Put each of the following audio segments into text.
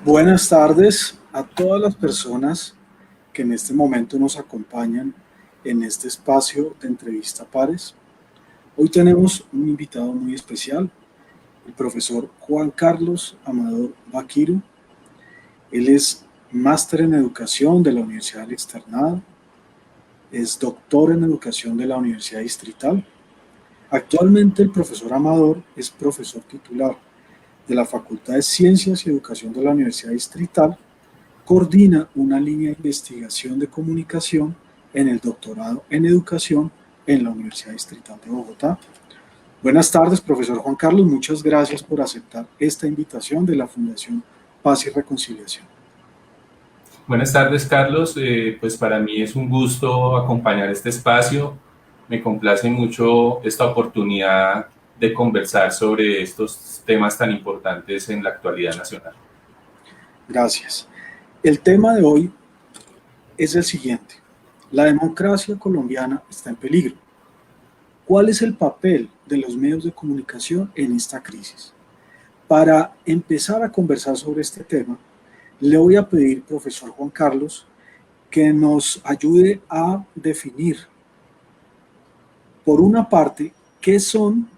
Buenas tardes a todas las personas que en este momento nos acompañan en este espacio de entrevista pares. Hoy tenemos un invitado muy especial, el profesor Juan Carlos Amador Baquiro. Él es máster en educación de la Universidad del Externado, es doctor en educación de la Universidad Distrital. Actualmente el profesor Amador es profesor titular de la Facultad de Ciencias y Educación de la Universidad Distrital. Coordina una línea de investigación de comunicación en el doctorado en educación en la Universidad Distrital de Bogotá. Buenas tardes, profesor Juan Carlos. Muchas gracias por aceptar esta invitación de la Fundación Paz y Reconciliación. Buenas tardes, Carlos. Pues para mí es un gusto acompañar este espacio. Me complace mucho esta oportunidad de conversar sobre estos temas tan importantes en la actualidad nacional. Gracias. El tema de hoy es el siguiente. La democracia colombiana está en peligro. ¿Cuál es el papel de los medios de comunicación en esta crisis? Para empezar a conversar sobre este tema, le voy a pedir, profesor Juan Carlos, que nos ayude a definir, por una parte, qué son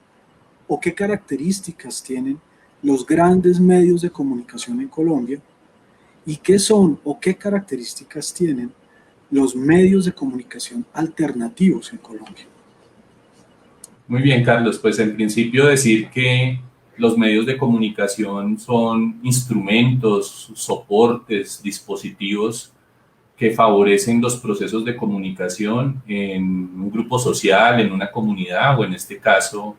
o qué características tienen los grandes medios de comunicación en Colombia y qué son o qué características tienen los medios de comunicación alternativos en Colombia. Muy bien, Carlos. Pues en principio decir que los medios de comunicación son instrumentos, soportes, dispositivos que favorecen los procesos de comunicación en un grupo social, en una comunidad o en este caso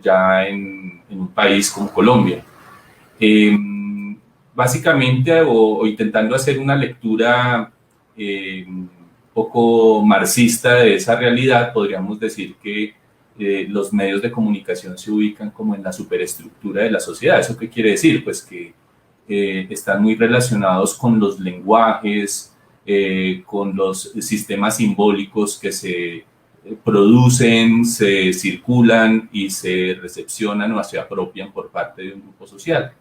ya en un país como Colombia. Eh, Básicamente o intentando hacer una lectura un poco marxista de esa realidad, podríamos decir que los medios de comunicación se ubican como en la superestructura de la sociedad. ¿Eso qué quiere decir? Pues que están muy relacionados con los lenguajes, con los sistemas simbólicos que se producen, se circulan y se recepcionan o se apropian por parte de un grupo social.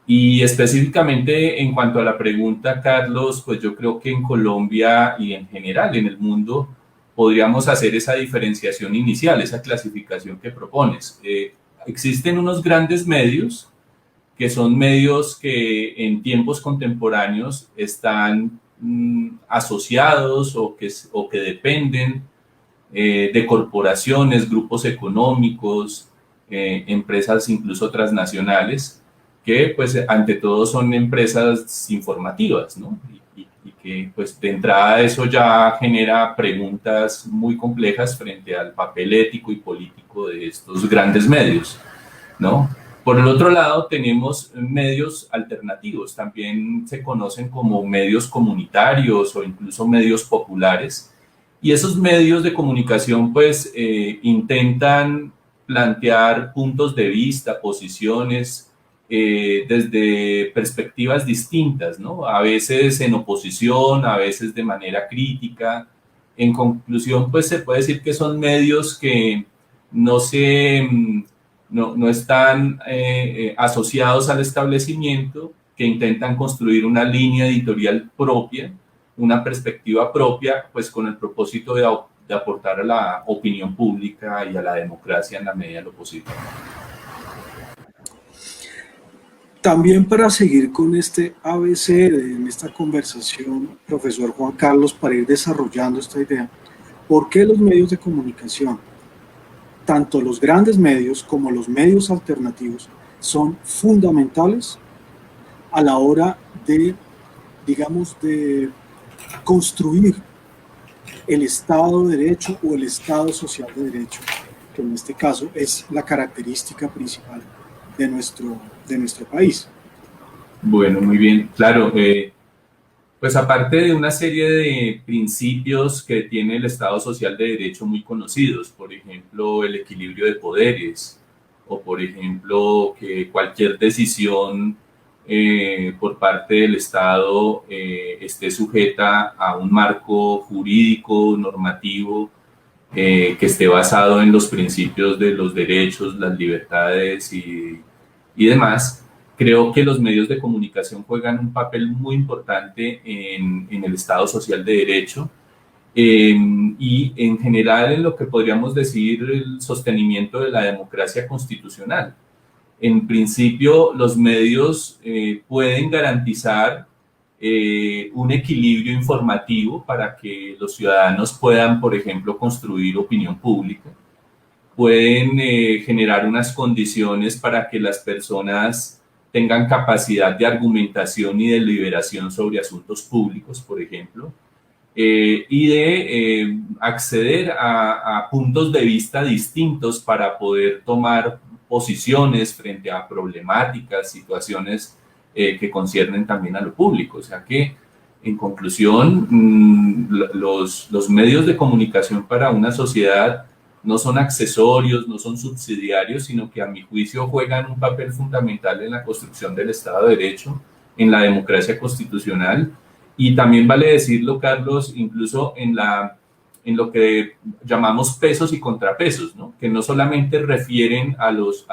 Y específicamente en cuanto a la pregunta, Carlos, pues yo creo que en Colombia y en general en el mundo podríamos hacer esa diferenciación inicial, esa clasificación que propones. Existen unos grandes medios que son medios que en tiempos contemporáneos están asociados o que dependen de corporaciones, grupos económicos, empresas incluso transnacionales, que pues ante todo son empresas informativas, ¿no? Y que pues de entrada eso ya genera preguntas muy complejas frente al papel ético y político de estos grandes medios, ¿no? Por el otro lado tenemos medios alternativos, también se conocen como medios comunitarios o incluso medios populares, y esos medios de comunicación pues intentan plantear puntos de vista, posiciones desde perspectivas distintas, ¿no? A veces en oposición, a veces de manera crítica. En conclusión, pues se puede decir que son medios que no se... no están asociados al establecimiento, que intentan construir una línea editorial propia, una perspectiva propia, pues con el propósito de aportar a la opinión pública y a la democracia en la medida de lo posible. También para seguir con este ABC en esta conversación, profesor Juan Carlos, para ir desarrollando esta idea, ¿por qué los medios de comunicación, tanto los grandes medios como los medios alternativos, son fundamentales a la hora de, digamos, de construir el Estado de Derecho o el Estado Social de Derecho, que en este caso es la característica principal de nuestro país? Bueno, muy bien. Claro, pues aparte de una serie de principios que tiene el Estado Social de Derecho muy conocidos, por ejemplo, el equilibrio de poderes, o por ejemplo, que cualquier decisión por parte del Estado esté sujeta a un marco jurídico, normativo, que esté basado en los principios de los derechos, las libertades y demás. Creo que los medios de comunicación juegan un papel muy importante en el Estado social de derecho y en general en lo que podríamos decir el sostenimiento de la democracia constitucional. En principio, los medios pueden garantizar un equilibrio informativo para que los ciudadanos puedan, por ejemplo, construir opinión pública. Pueden generar unas condiciones para que las personas tengan capacidad de argumentación y deliberación sobre asuntos públicos, por ejemplo, y de acceder a puntos de vista distintos para poder tomar posiciones frente a problemáticas, situaciones que conciernen también a lo público. O sea que, en conclusión, los medios de comunicación para una sociedad no son accesorios, no son subsidiarios, sino que a mi juicio juegan un papel fundamental en la construcción del Estado de Derecho, en la democracia constitucional, y también vale decirlo, Carlos, incluso en lo que llamamos pesos y contrapesos, ¿no? Que no solamente refieren a los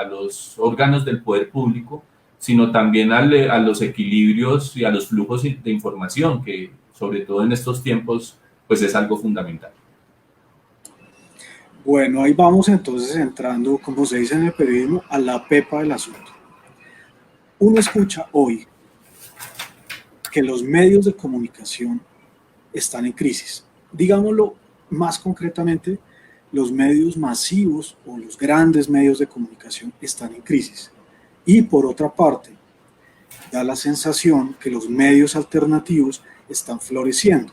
órganos del poder público, sino también a los equilibrios y a los flujos de información, que sobre todo en estos tiempos, pues es algo fundamental. Bueno, ahí vamos entonces entrando, como se dice en el periodismo, a la pepa del asunto. Uno escucha hoy que los medios de comunicación están en crisis. Digámoslo más concretamente, los medios masivos o los grandes medios de comunicación están en crisis. Y por otra parte, da la sensación que los medios alternativos están floreciendo.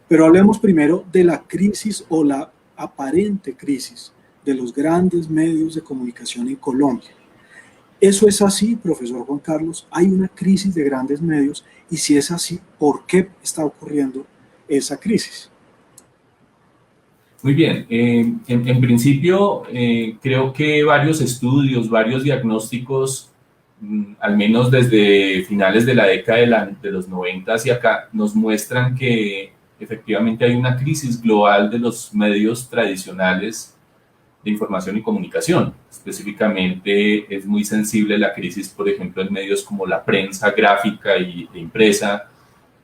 Pero hablemos primero de la crisis o la aparente crisis de los grandes medios de comunicación en Colombia. ¿Eso es así, profesor Juan Carlos? ¿Hay una crisis de grandes medios? Y si es así, ¿por qué está ocurriendo esa crisis? Muy bien. En principio, creo que varios estudios, varios diagnósticos, al menos desde finales de la década de los 90 hacia acá, nos muestran que efectivamente hay una crisis global de los medios tradicionales de información y comunicación. Específicamente es muy sensible la crisis, por ejemplo, en medios como la prensa gráfica y de impresa,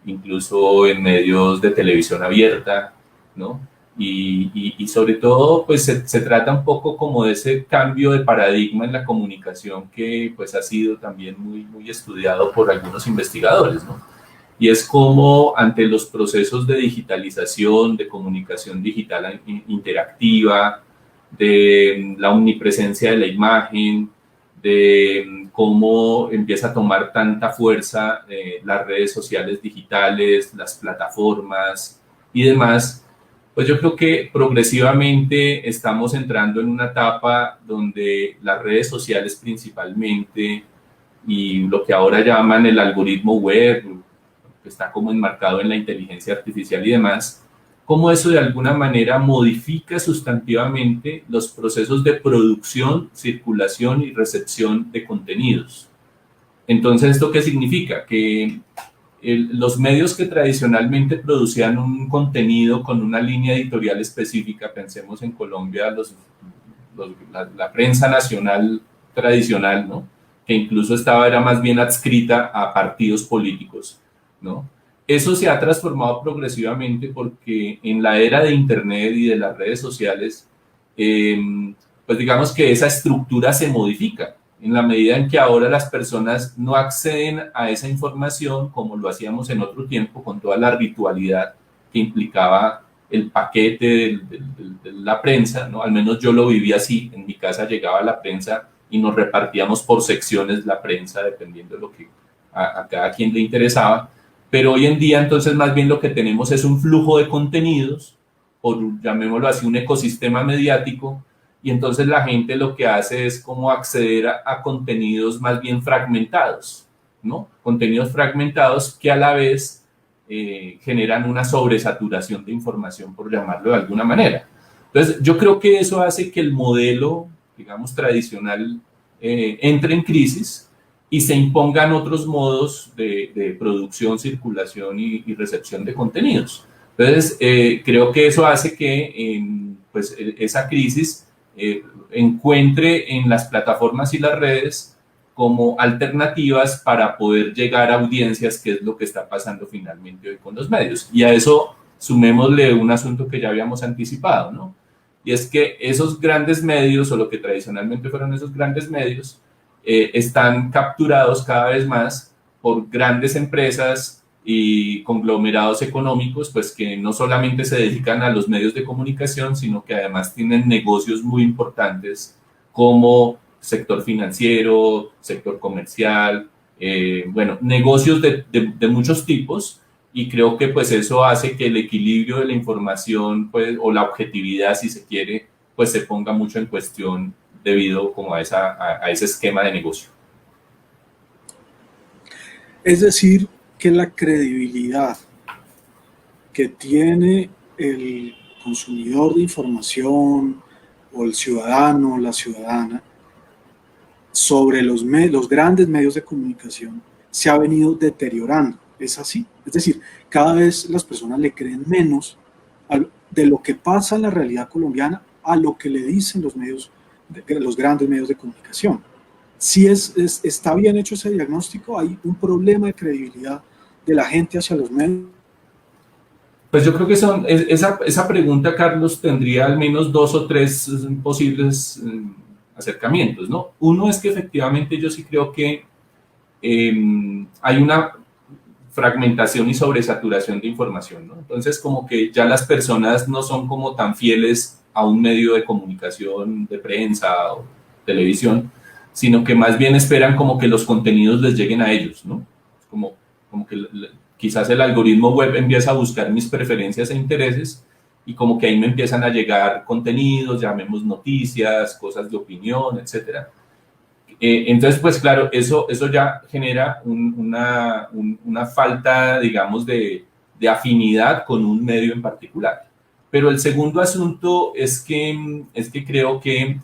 incluso en medios de televisión abierta, ¿no? Y sobre todo, pues se trata un poco como de ese cambio de paradigma en la comunicación que pues ha sido también muy estudiado por algunos investigadores, ¿no? Y es como ante los procesos de digitalización, de comunicación digital interactiva, de la omnipresencia de la imagen, de cómo empieza a tomar tanta fuerza las redes sociales digitales, las plataformas y demás, pues yo creo que progresivamente estamos entrando en una etapa donde las redes sociales principalmente y lo que ahora llaman el algoritmo web, que está como enmarcado en la inteligencia artificial y demás, cómo eso de alguna manera modifica sustantivamente los procesos de producción, circulación y recepción de contenidos. Entonces, ¿esto qué significa? Que los medios que tradicionalmente producían un contenido con una línea editorial específica, pensemos en Colombia, la prensa nacional tradicional, ¿no? Que incluso era más bien adscrita a partidos políticos, ¿no? Eso se ha transformado progresivamente porque en la era de Internet y de las redes sociales, pues digamos que esa estructura se modifica en la medida en que ahora las personas no acceden a esa información como lo hacíamos en otro tiempo con toda la ritualidad que implicaba el paquete de la prensa, ¿no? Al menos yo lo viví así. En mi casa llegaba la prensa y nos repartíamos por secciones la prensa dependiendo de lo que a cada quien le interesaba. Pero hoy en día entonces más bien lo que tenemos es un flujo de contenidos, o llamémoslo así, un ecosistema mediático, y entonces la gente lo que hace es como acceder a contenidos más bien fragmentados, ¿no? Contenidos fragmentados que a la vez generan una sobresaturación de información, por llamarlo de alguna manera. Entonces yo creo que eso hace que el modelo, digamos, tradicional entre en crisis y se impongan otros modos de producción, circulación y recepción de contenidos. Entonces, creo que eso hace que pues, esa crisis encuentre en las plataformas y las redes como alternativas para poder llegar a audiencias, que es lo que está pasando finalmente hoy con los medios. Y a eso sumémosle un asunto que ya habíamos anticipado, ¿no? Y es que esos grandes medios, o lo que tradicionalmente fueron esos grandes medios, están capturados cada vez más por grandes empresas y conglomerados económicos, pues que no solamente se dedican a los medios de comunicación, sino que además tienen negocios muy importantes como sector financiero, sector comercial, bueno, negocios de muchos tipos, y creo que pues eso hace que el equilibrio de la información, pues, o la objetividad, si se quiere, pues se ponga mucho en cuestión debido como a ese esquema de negocio. Es decir, que la credibilidad que tiene el consumidor de información o el ciudadano o la ciudadana sobre los grandes medios de comunicación se ha venido deteriorando. Es así. Es decir, cada vez las personas le creen menos de lo que pasa en la realidad colombiana a lo que le dicen los grandes medios de comunicación. Si está bien hecho ese diagnóstico, hay un problema de credibilidad de la gente hacia los medios. Pues yo creo que esa pregunta, Carlos, tendría al menos 2 o 3 posibles acercamientos, ¿no? Uno es que efectivamente yo sí creo que hay una fragmentación y sobresaturación de información, ¿no? Entonces, como que ya las personas no son como tan fieles a un medio de comunicación, de prensa o televisión, sino que más bien esperan como que los contenidos les lleguen a ellos, ¿no? Como que quizás el algoritmo web empieza a buscar mis preferencias e intereses y como que ahí me empiezan a llegar contenidos, llamemos noticias, cosas de opinión, etcétera. Entonces, pues claro, eso ya genera una falta, digamos, de afinidad con un medio en particular. Pero el segundo asunto es que creo que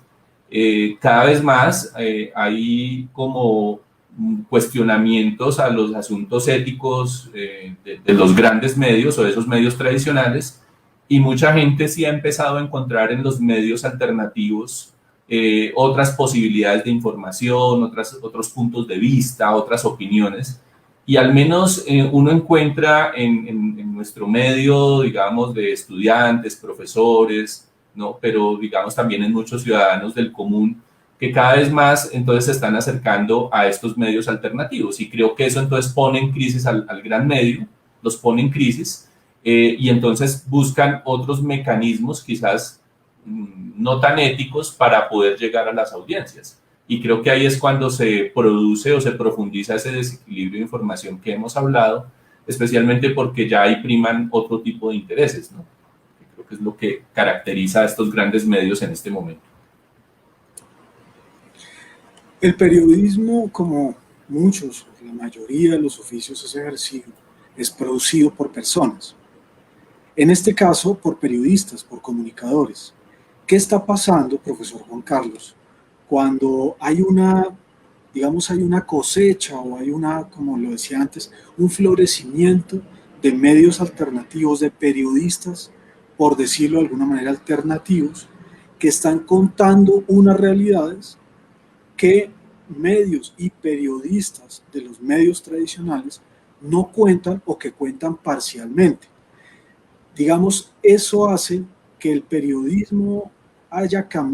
cada vez más hay como cuestionamientos a los asuntos éticos de los grandes medios o de esos medios tradicionales, y mucha gente sí ha empezado a encontrar en los medios alternativos otras posibilidades de información, otros puntos de vista, otras opiniones, y al menos uno encuentra en nuestro medio, digamos, de estudiantes, profesores, ¿no? Pero digamos también en muchos ciudadanos del común, que cada vez más entonces se están acercando a estos medios alternativos, y creo que eso entonces pone en crisis al gran medio, los pone en crisis, y entonces buscan otros mecanismos quizás no tan éticos para poder llegar a las audiencias. Y creo que ahí es cuando se produce o se profundiza ese desequilibrio de información que hemos hablado, especialmente porque ya ahí priman otro tipo de intereses, ¿no? Creo que es lo que caracteriza a estos grandes medios en este momento. El periodismo, como muchos, la mayoría de los oficios es producido por personas. En este caso, por periodistas, por comunicadores. ¿Qué está pasando, profesor Juan Carlos, cuando hay hay una cosecha o hay como lo decía antes, un florecimiento de medios alternativos, de periodistas, por decirlo de alguna manera, alternativos, que están contando unas realidades que medios y periodistas de los medios tradicionales no cuentan o que cuentan parcialmente? Digamos, eso hace que el periodismo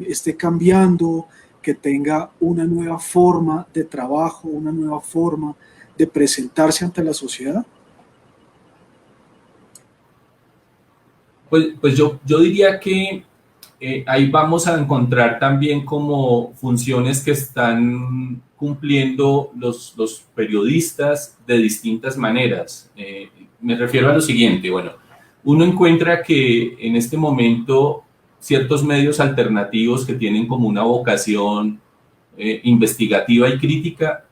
esté cambiando, que tenga una nueva forma de trabajo, una nueva forma de presentarse ante la sociedad. Pues yo diría que ahí vamos a encontrar también como funciones que están cumpliendo los periodistas de distintas maneras. Me refiero a lo siguiente, bueno, uno encuentra que en este momento ciertos medios alternativos que tienen como una vocación investigativa y crítica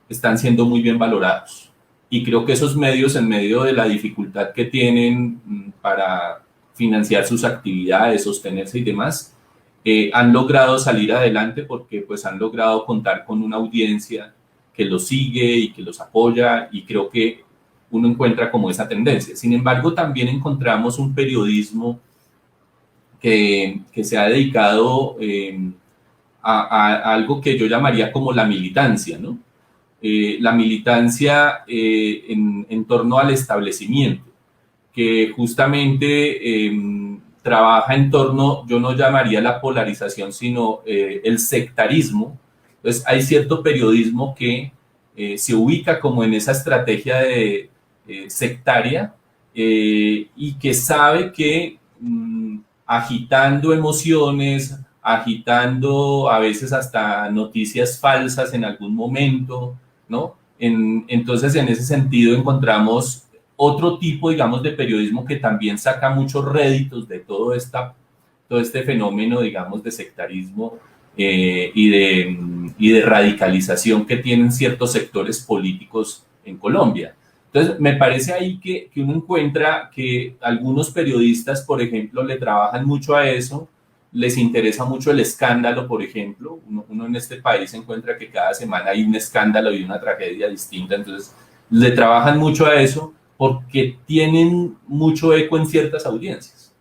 están siendo muy bien valorados. Y creo que esos medios, en medio de la dificultad que tienen para financiar sus actividades, sostenerse y demás, han logrado salir adelante porque pues han logrado contar con una audiencia que los sigue y que los apoya, y creo que uno encuentra como esa tendencia. Sin embargo, también encontramos un periodismo que se ha dedicado a algo que yo llamaría como la militancia, ¿no? La militancia en torno al establecimiento, que justamente trabaja en torno, yo no llamaría la polarización, sino el sectarismo. Entonces hay cierto periodismo que se ubica como en esa estrategia de sectaria y que sabe que agitando emociones, agitando a veces hasta noticias falsas en algún momento, ¿no? Entonces, en ese sentido, encontramos otro tipo, digamos, de periodismo que también saca muchos réditos de todo este fenómeno, digamos, de sectarismo y de radicalización que tienen ciertos sectores políticos en Colombia. Entonces, me parece ahí que uno encuentra que algunos periodistas, por ejemplo, le trabajan mucho a eso, les interesa mucho el escándalo, por ejemplo. Uno en este país encuentra que cada semana hay un escándalo y una tragedia distinta, entonces le trabajan mucho a eso porque tienen mucho eco en ciertas audiencias.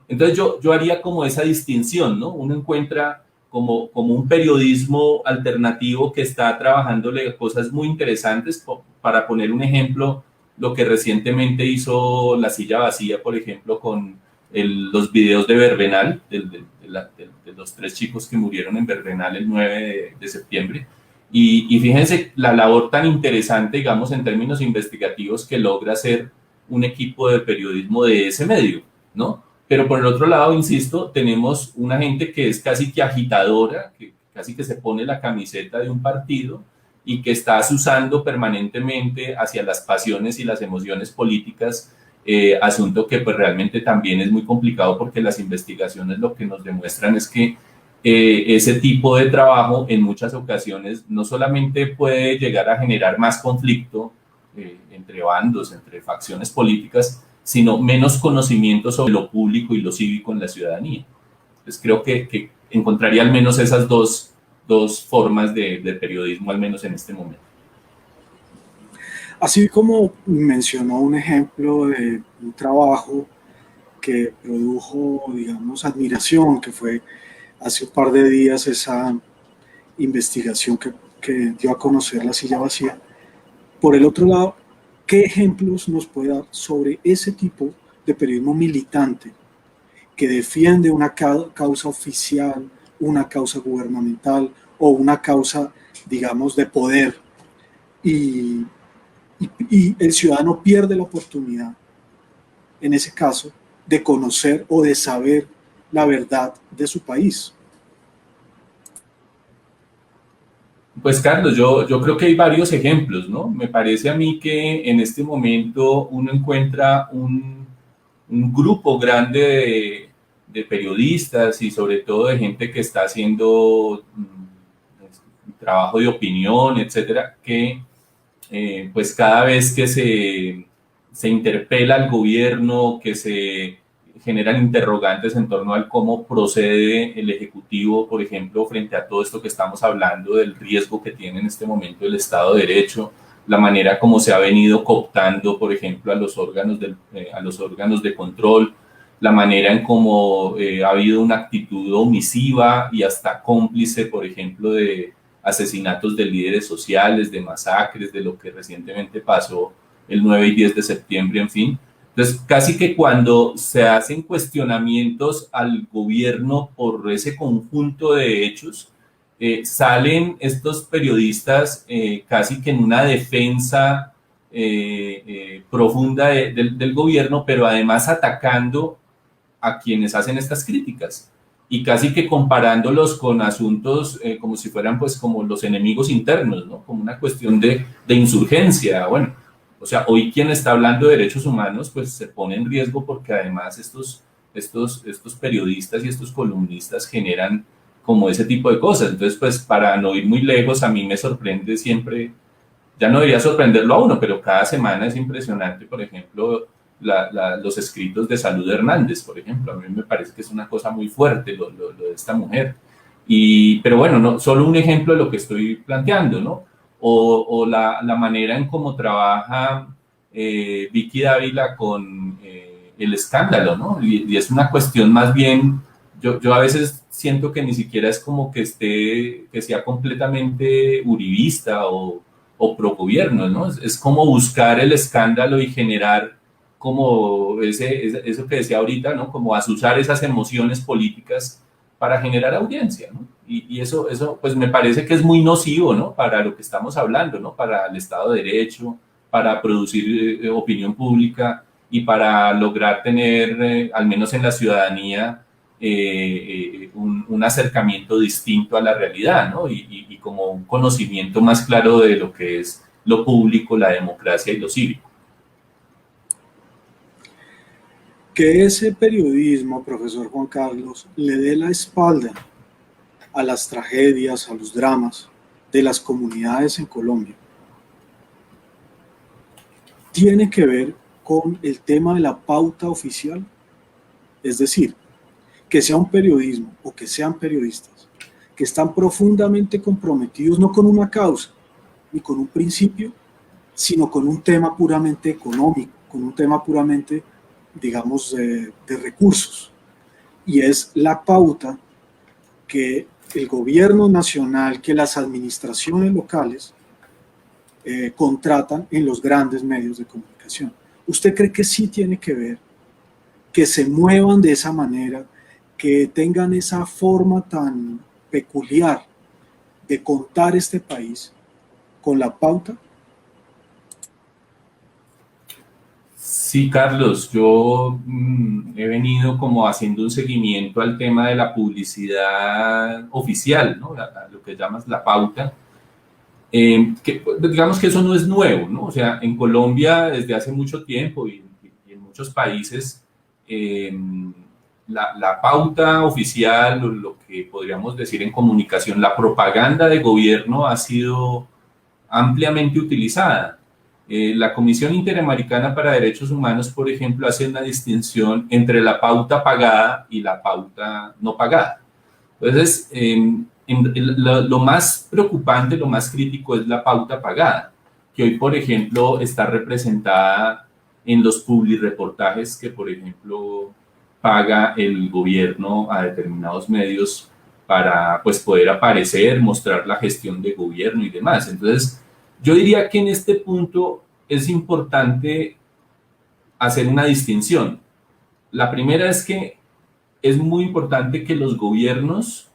Entonces yo haría como esa distinción, ¿no? Uno encuentra como un periodismo alternativo que está trabajándole cosas muy interesantes. Para poner un ejemplo, lo que recientemente hizo La Silla Vacía, por ejemplo, con los videos de Verbenal, de los 3 chicos que murieron en Verbenal el 9 de septiembre. Y fíjense la labor tan interesante, digamos, en términos investigativos que logra hacer un equipo de periodismo de ese medio, ¿no? Pero por el otro lado, insisto, tenemos una gente que es casi que agitadora, que casi que se pone la camiseta de un partido y que está usando permanentemente hacia las pasiones y las emociones políticas, asunto que pues realmente también es muy complicado porque las investigaciones lo que nos demuestran es que ese tipo de trabajo en muchas ocasiones no solamente puede llegar a generar más conflicto entre bandos, entre facciones políticas, sino menos conocimiento sobre lo público y lo cívico en la ciudadanía. Entonces creo que encontraría al menos esas dos formas de periodismo, al menos en este momento. Así como mencionó un ejemplo de un trabajo que produjo, digamos, admiración, que fue hace un par de días esa investigación que dio a conocer La Silla Vacía. Por el otro lado, ¿qué ejemplos nos puede dar sobre ese tipo de periodismo militante que defiende una causa oficial, una causa gubernamental o una causa, digamos, de poder y el ciudadano pierde la oportunidad, en ese caso, de conocer o de saber la verdad de su país? Pues Carlos, yo creo que hay varios ejemplos, ¿no? Me parece a mí que en este momento uno encuentra un grupo grande de periodistas y sobre todo de gente que está haciendo trabajo de opinión, etcétera, que pues cada vez que se interpela al gobierno, que se generan interrogantes en torno al cómo procede el Ejecutivo, por ejemplo, frente a todo esto que estamos hablando del riesgo que tiene en este momento el Estado de Derecho, la manera como se ha venido cooptando, por ejemplo, a los órganos de control, la manera en cómo ha habido una actitud omisiva y hasta cómplice, por ejemplo, de asesinatos de líderes sociales, de masacres, de lo que recientemente pasó el 9 y 10 de septiembre, en fin. Entonces, casi que cuando se hacen cuestionamientos al gobierno por ese conjunto de hechos, salen estos periodistas casi que en una defensa profunda del gobierno, pero además atacando a quienes hacen estas críticas y casi que comparándolos con asuntos como si fueran pues como los enemigos internos, ¿no? Como una cuestión de insurgencia. Bueno, o sea, hoy quien está hablando de derechos humanos pues se pone en riesgo porque además estos periodistas y estos columnistas generan como ese tipo de cosas. Entonces, pues para no ir muy lejos, a mí me sorprende siempre, ya no debería sorprenderlo a uno, pero cada semana es impresionante, por ejemplo, los escritos de Salud Hernández, por ejemplo. A mí me parece que es una cosa muy fuerte lo de esta mujer. Pero bueno, no, solo un ejemplo de lo que estoy planteando, ¿no? O la manera en cómo trabaja Vicky Dávila con el escándalo, ¿no? Y es una cuestión más bien yo a veces siento que ni siquiera es como que sea completamente uribista o pro gobierno, ¿no? Es como buscar el escándalo y generar como eso que decía ahorita, ¿no? Como azuzar esas emociones políticas para generar audiencia, ¿no? Y eso pues me parece que es muy nocivo, ¿no? Para lo que estamos hablando, ¿no? Para el Estado de Derecho, para producir opinión pública y para lograr tener, al menos en la ciudadanía, un acercamiento distinto a la realidad, ¿no? Y como un conocimiento más claro de lo que es lo público, la democracia y lo cívico. Que ese periodismo, profesor Juan Carlos, le dé la espalda a las tragedias, a los dramas de las comunidades en Colombia, tiene que ver con el tema de la pauta oficial, es decir, que sea un periodismo o que sean periodistas que están profundamente comprometidos no con una causa ni con un principio, sino con un tema puramente económico, con un tema puramente, digamos, de recursos. Y es la pauta que el gobierno nacional, que las administraciones locales contratan en los grandes medios de comunicación. ¿Usted cree que sí tiene que ver que se muevan de esa manera, que tengan esa forma tan peculiar de contar este país con la pauta? Sí, Carlos, yo he venido como haciendo un seguimiento al tema de la publicidad oficial, ¿no? Lo que llamas la pauta. Que, digamos que eso no es nuevo, ¿no? O sea, en Colombia desde hace mucho tiempo y en muchos países, la pauta oficial, lo que podríamos decir en comunicación, la propaganda de gobierno ha sido ampliamente utilizada. La Comisión Interamericana para Derechos Humanos, por ejemplo, hace una distinción entre la pauta pagada y la pauta no pagada. Entonces, lo más preocupante, lo más crítico es la pauta pagada, que hoy, por ejemplo, está representada en los publireportajes que, por ejemplo, paga el gobierno a determinados medios para pues, poder aparecer, mostrar la gestión de gobierno y demás. Entonces, yo diría que en este punto es importante hacer una distinción. La primera es que es muy importante que los gobiernos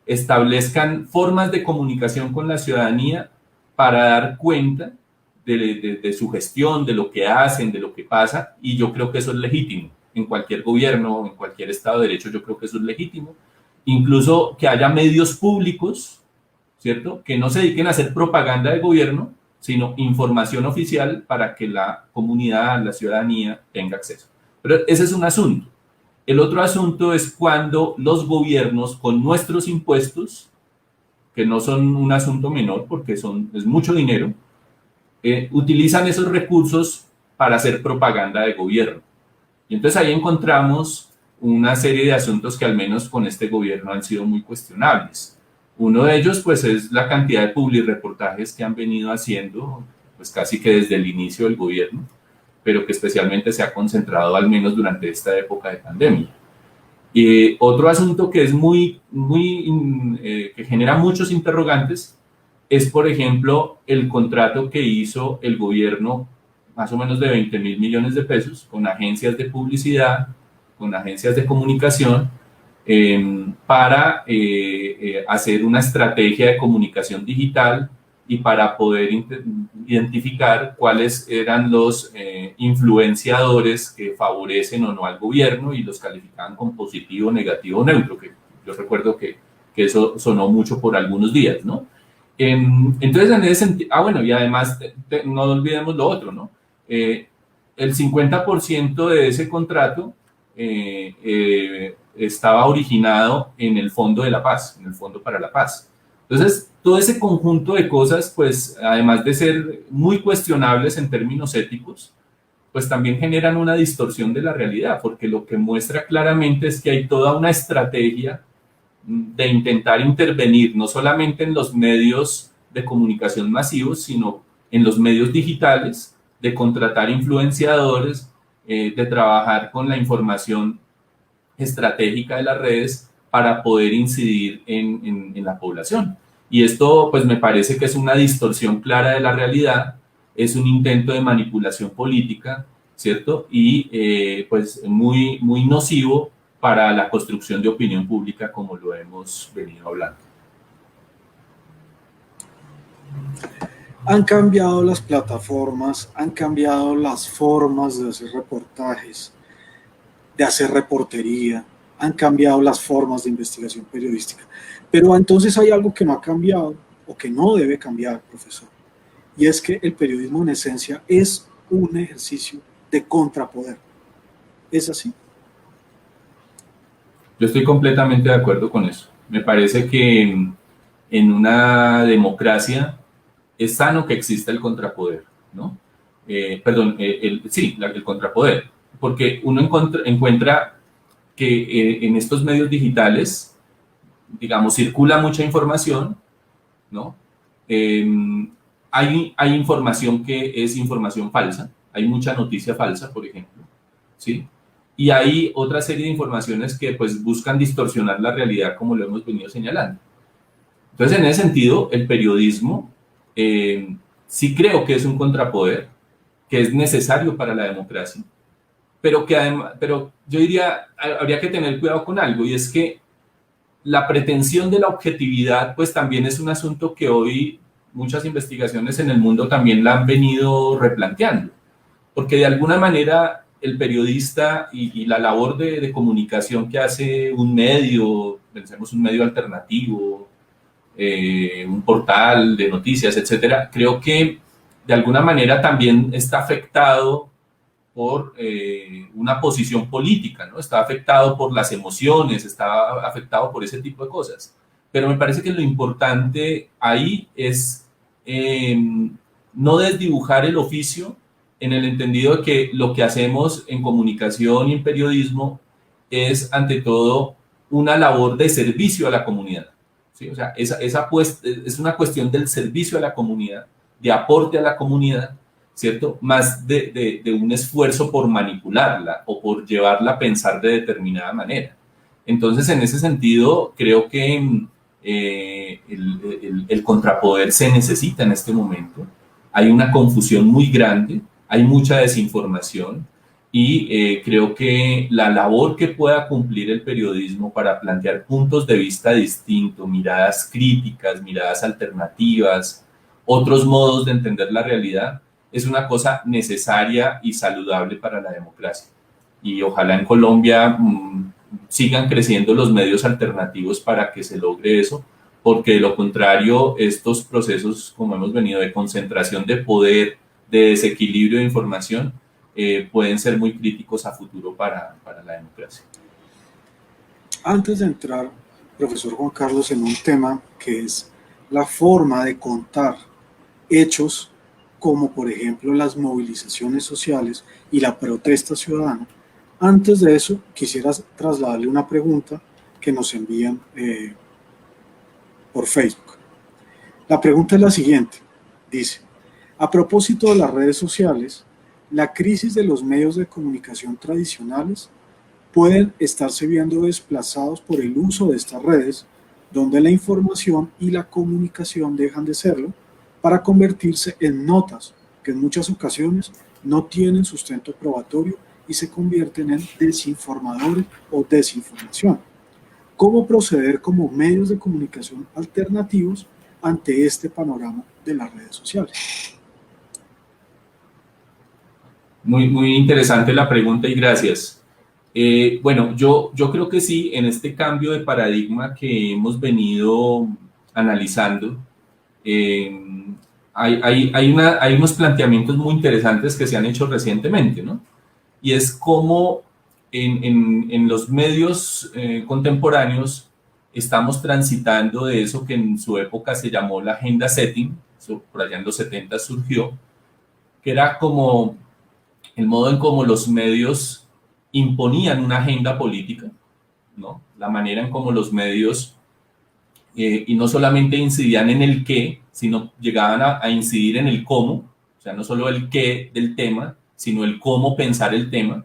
establezcan formas de comunicación con la ciudadanía para dar cuenta de su gestión, de lo que hacen, de lo que pasa, y yo creo que eso es legítimo. En cualquier gobierno, en cualquier Estado de Derecho, yo creo que eso es legítimo. Incluso que haya medios públicos, ¿cierto?, que no se dediquen a hacer propaganda de gobierno, sino información oficial para que la comunidad, la ciudadanía tenga acceso. Pero ese es un asunto. El otro asunto es cuando los gobiernos con nuestros impuestos, que no son un asunto menor porque es mucho dinero, utilizan esos recursos para hacer propaganda de gobierno. Y entonces ahí encontramos una serie de asuntos que al menos con este gobierno han sido muy cuestionables. Uno de ellos pues es la cantidad de publireportajes que han venido haciendo pues casi que desde el inicio del gobierno, pero que especialmente se ha concentrado al menos durante esta época de pandemia. Otro asunto que es que genera muchos interrogantes es, por ejemplo, el contrato que hizo el gobierno, más o menos de 20.000 millones de pesos, con agencias de publicidad, con agencias de comunicación, para hacer una estrategia de comunicación digital y para poder identificar cuáles eran los influenciadores que favorecen o no al gobierno y los calificaban con positivo, negativo o neutro, que yo recuerdo que eso sonó mucho por algunos días, ¿no? Entonces, en ese sentido, bueno, y además, no olvidemos lo otro, ¿no? El 50% de ese contrato estaba originado en el Fondo de la Paz, en el Fondo para la Paz. Entonces, todo ese conjunto de cosas, pues, además de ser muy cuestionables en términos éticos, pues también generan una distorsión de la realidad, porque lo que muestra claramente es que hay toda una estrategia de intentar intervenir no solamente en los medios de comunicación masivos, sino en los medios digitales, de contratar influenciadores, de trabajar con la información estratégica de las redes para poder incidir en la población. Y esto pues me parece que es una distorsión clara de la realidad, es un intento de manipulación política, ¿cierto? Y pues muy, muy nocivo para la construcción de opinión pública como lo hemos venido hablando. Han cambiado las plataformas, han cambiado las formas de hacer reportajes, de hacer reportería, han cambiado las formas de investigación periodística. Pero entonces hay algo que no ha cambiado o que no debe cambiar, profesor. Y es que el periodismo en esencia es un ejercicio de contrapoder. ¿Es así? Yo estoy completamente de acuerdo con eso. Me parece que en una democracia es sano que exista el contrapoder, ¿no? El contrapoder, porque uno encuentra que en estos medios digitales, digamos, circula mucha información, ¿no? Hay información que es información falsa, hay mucha noticia falsa, por ejemplo, ¿sí? Y hay otra serie de informaciones que pues buscan distorsionar la realidad como lo hemos venido señalando. Entonces, en ese sentido, el periodismo sí creo que es un contrapoder, que es necesario para la democracia, pero que además, pero yo diría, habría que tener cuidado con algo, y es que la pretensión de la objetividad, pues también es un asunto que hoy muchas investigaciones en el mundo también la han venido replanteando, porque de alguna manera el periodista y la labor de comunicación que hace un medio, pensemos un medio alternativo, un portal de noticias, etcétera, creo que de alguna manera también está afectado por una posición política, ¿no? Está afectado por las emociones, está afectado por ese tipo de cosas. Pero me parece que lo importante ahí es no desdibujar el oficio en el entendido de que lo que hacemos en comunicación y en periodismo es, ante todo, una labor de servicio a la comunidad. ¿Sí? O sea, es una cuestión del servicio a la comunidad, de aporte a la comunidad, ¿cierto? Más de un esfuerzo por manipularla o por llevarla a pensar de determinada manera. Entonces, en ese sentido, creo que el contrapoder se necesita en este momento. Hay una confusión muy grande, hay mucha desinformación, y creo que la labor que pueda cumplir el periodismo para plantear puntos de vista distintos, miradas críticas, miradas alternativas, otros modos de entender la realidad, es una cosa necesaria y saludable para la democracia. Y ojalá en Colombia sigan creciendo los medios alternativos para que se logre eso, porque de lo contrario, estos procesos, como hemos venido, de concentración de poder, de desequilibrio de información, pueden ser muy críticos a futuro para la democracia. Antes de entrar, profesor Juan Carlos, en un tema que es la forma de contar hechos como por ejemplo las movilizaciones sociales y la protesta ciudadana, antes de eso quisiera trasladarle una pregunta que nos envían por Facebook. La pregunta es la siguiente, dice: a propósito de las redes sociales, la crisis de los medios de comunicación tradicionales pueden estarse viendo desplazados por el uso de estas redes, donde la información y la comunicación dejan de serlo para convertirse en notas que en muchas ocasiones no tienen sustento probatorio y se convierten en desinformadores o desinformación. ¿Cómo proceder como medios de comunicación alternativos ante este panorama de las redes sociales? Muy interesante la pregunta y gracias. Bueno, yo creo que sí, en este cambio de paradigma que hemos venido analizando, hay unos planteamientos muy interesantes que se han hecho recientemente, ¿no? Y es cómo en los medios contemporáneos estamos transitando de eso que en su época se llamó la agenda setting, eso por allá en los 70 surgió, que era como el modo en cómo los medios imponían una agenda política, ¿no? La manera en cómo los medios, y no solamente incidían en el qué, sino llegaban a incidir en el cómo, o sea, no solo el qué del tema, sino el cómo pensar el tema.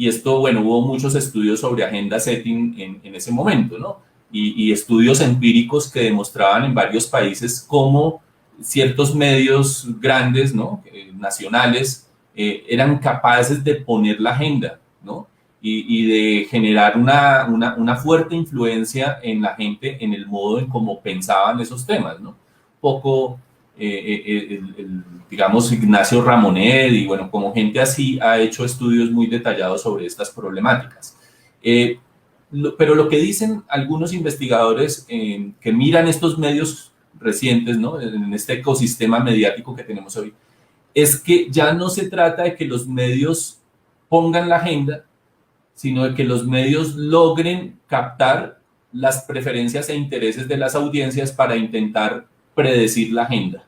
y esto, bueno, hubo muchos estudios sobre agenda setting en ese momento, ¿no? Y estudios empíricos que demostraban en varios países cómo ciertos medios grandes, ¿no? Nacionales, eran capaces de poner la agenda, ¿no? Y de generar una fuerte influencia en la gente, en el modo en cómo pensaban esos temas, ¿no? Poco, digamos, Ignacio Ramonet y bueno, como gente así ha hecho estudios muy detallados sobre estas problemáticas. Pero lo que dicen algunos investigadores que miran estos medios recientes, ¿no? En este ecosistema mediático que tenemos hoy, es que ya no se trata de que los medios pongan la agenda, sino de que los medios logren captar las preferencias e intereses de las audiencias para intentar predecir la agenda.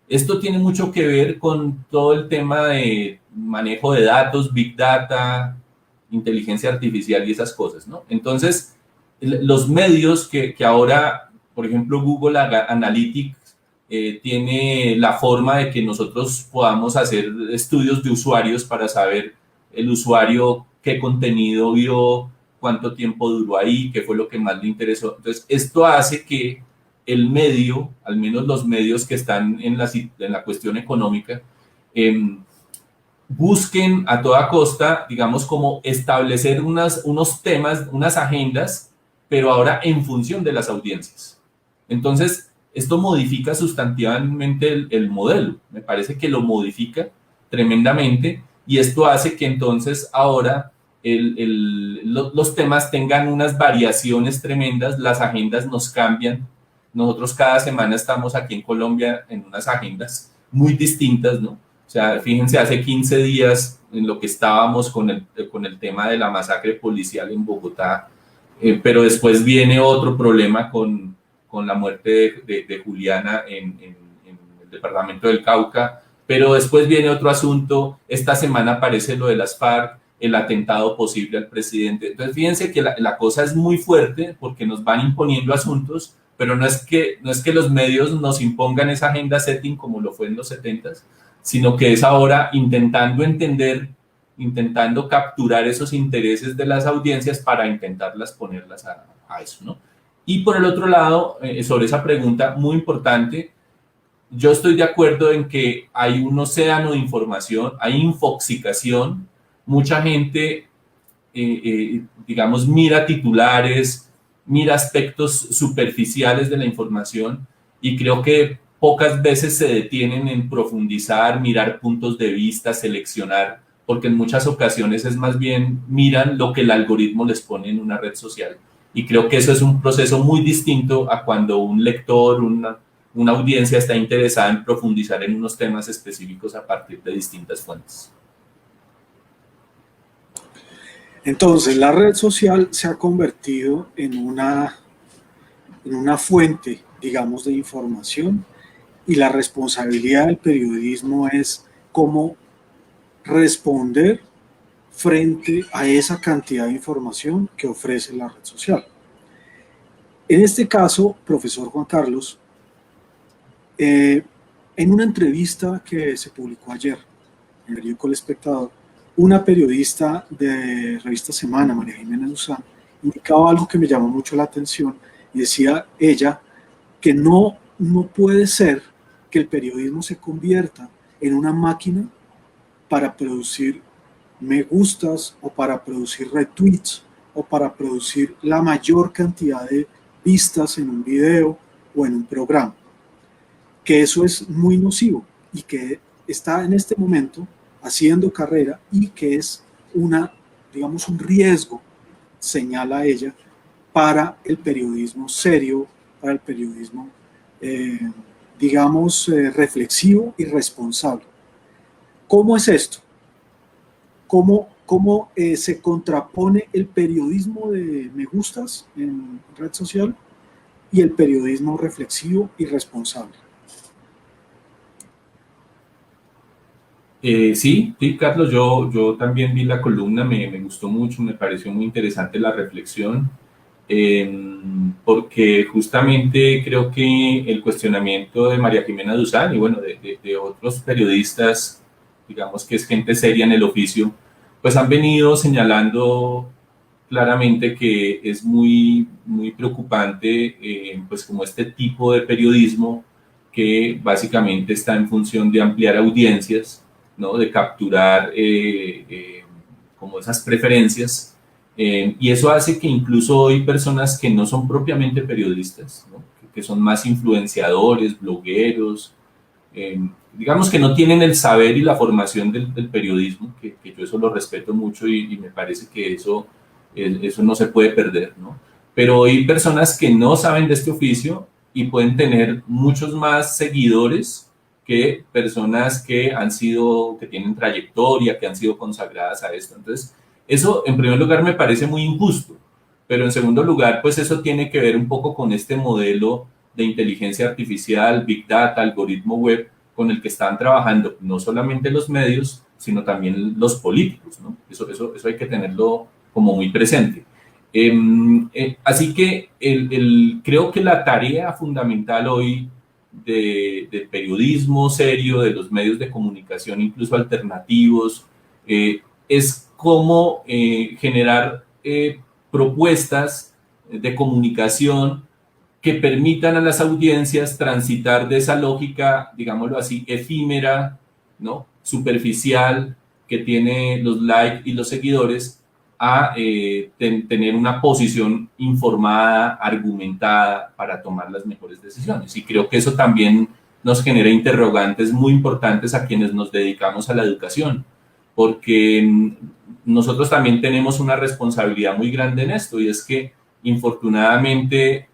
Esto tiene mucho que ver con todo el tema de manejo de datos, Big Data, inteligencia artificial y esas cosas, ¿no? Entonces, los medios que ahora, por ejemplo, Google Analytics tiene la forma de que nosotros podamos hacer estudios de usuarios para saber el usuario qué contenido vio, cuánto tiempo duró ahí, qué fue lo que más le interesó. Entonces, esto hace que el medio, al menos los medios que están en la cuestión económica, busquen a toda costa, digamos, como establecer unos temas, unas agendas, pero ahora en función de las audiencias. Entonces, esto modifica sustantivamente el modelo. Me parece que lo modifica tremendamente y esto hace que entonces ahora los temas tengan unas variaciones tremendas, las agendas nos cambian. Nosotros cada semana estamos aquí en Colombia en unas agendas muy distintas, ¿no? O sea, fíjense, hace 15 días en lo que estábamos con el tema de la masacre policial en Bogotá, pero después viene otro problema con la muerte de Juliana en el departamento del Cauca, pero después viene otro asunto, esta semana aparece lo de las FARC, el atentado posible al presidente. Entonces, fíjense que la cosa es muy fuerte porque nos van imponiendo asuntos, pero no es que los medios nos impongan esa agenda setting como lo fue en los 70s, sino que es ahora intentando entender, intentando capturar esos intereses de las audiencias para intentarlas ponerlas a eso, ¿no? Y por el otro lado, sobre esa pregunta muy importante, yo estoy de acuerdo en que hay un océano de información, hay infoxicación, mucha gente, digamos, mira titulares, mira aspectos superficiales de la información y creo que pocas veces se detienen en profundizar, mirar puntos de vista, seleccionar, porque en muchas ocasiones es más bien miran lo que el algoritmo les pone en una red social. Y creo que eso es un proceso muy distinto a cuando un lector, una audiencia está interesada en profundizar en unos temas específicos a partir de distintas fuentes. Entonces, la red social se ha convertido en una fuente, digamos, de información y la responsabilidad del periodismo es cómo responder frente a esa cantidad de información que ofrece la red social. En este caso, profesor Juan Carlos, en una entrevista que se publicó ayer en el periódico El Espectador, una periodista de Revista Semana, María Jimena Duzán, indicaba algo que me llamó mucho la atención y decía ella que no puede ser que el periodismo se convierta en una máquina para producir me gustas o para producir retweets o para producir la mayor cantidad de vistas en un video o en un programa, que eso es muy nocivo y que está en este momento haciendo carrera y que es digamos, un riesgo, señala ella, para el periodismo serio, para el periodismo, digamos, reflexivo y responsable. ¿Cómo es esto? ¿Cómo se contrapone el periodismo de me gustas en red social y el periodismo reflexivo y responsable? Sí, Carlos, yo también vi la columna, me gustó mucho, me pareció muy interesante la reflexión, porque justamente creo que el cuestionamiento de María Jimena Duzán y bueno, de otros periodistas, digamos que es gente seria en el oficio, pues han venido señalando claramente que es muy, muy preocupante, pues como este tipo de periodismo que básicamente está en función de ampliar audiencias, ¿no? De capturar como esas preferencias, y eso hace que incluso hoy personas que no son propiamente periodistas, ¿no? Que son más influenciadores, blogueros, digamos que no tienen el saber y la formación del periodismo, que yo eso lo respeto mucho y me parece que eso no se puede perder, ¿no? Pero hay personas que no saben de este oficio y pueden tener muchos más seguidores que personas que que tienen trayectoria, que han sido consagradas a esto. Entonces, eso en primer lugar me parece muy injusto, pero en segundo lugar, pues eso tiene que ver un poco con este modelo de inteligencia artificial, big data, algoritmo web, con el que están trabajando no solamente los medios, sino también los políticos, ¿no? Eso hay que tenerlo como muy presente. Así que creo que la tarea fundamental hoy del periodismo serio, de los medios de comunicación, incluso alternativos, es cómo generar propuestas de comunicación que permitan a las audiencias transitar de esa lógica, digámoslo así, efímera, ¿no? Superficial, que tiene los likes y los seguidores, a tener una posición informada, argumentada para tomar las mejores decisiones. Y creo que eso también nos genera interrogantes muy importantes a quienes nos dedicamos a la educación, porque nosotros también tenemos una responsabilidad muy grande en esto, y es que infortunadamente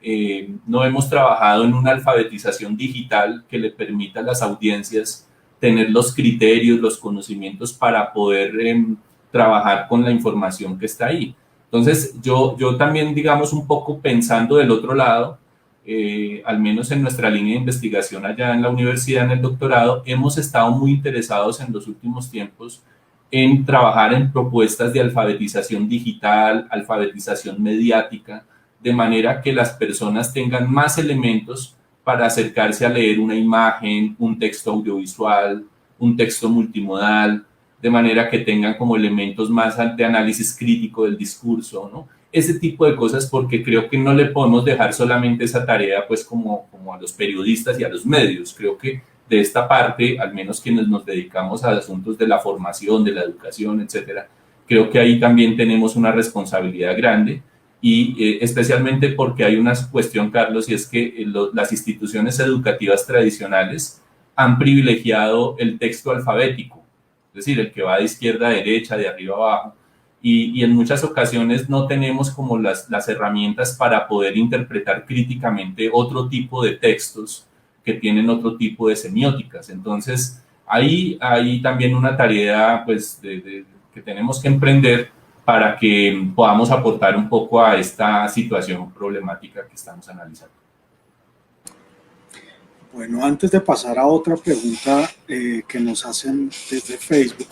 no hemos trabajado en una alfabetización digital que le permita a las audiencias tener los criterios, los conocimientos para poder trabajar con la información que está ahí. Entonces, yo también, digamos, un poco pensando del otro lado, al menos en nuestra línea de investigación allá en la universidad, en el doctorado, hemos estado muy interesados en los últimos tiempos en trabajar en propuestas de alfabetización digital, alfabetización mediática, de manera que las personas tengan más elementos para acercarse a leer una imagen, un texto audiovisual, un texto multimodal, de manera que tengan como elementos más de análisis crítico del discurso, ¿no? Ese tipo de cosas, porque creo que no le podemos dejar solamente esa tarea pues como a los periodistas y a los medios. Creo que de esta parte, al menos quienes nos dedicamos a asuntos de la formación, de la educación, etcétera, creo que ahí también tenemos una responsabilidad grande, y especialmente porque hay una cuestión, Carlos, y es que las instituciones educativas tradicionales han privilegiado el texto alfabético, es decir, el que va de izquierda a derecha, de arriba a abajo, y en muchas ocasiones no tenemos como las herramientas para poder interpretar críticamente otro tipo de textos que tienen otro tipo de semióticas. Entonces, hay también una tarea pues, que tenemos que emprender para que podamos aportar un poco a esta situación problemática que estamos analizando. Bueno, antes de pasar a otra pregunta que nos hacen desde Facebook,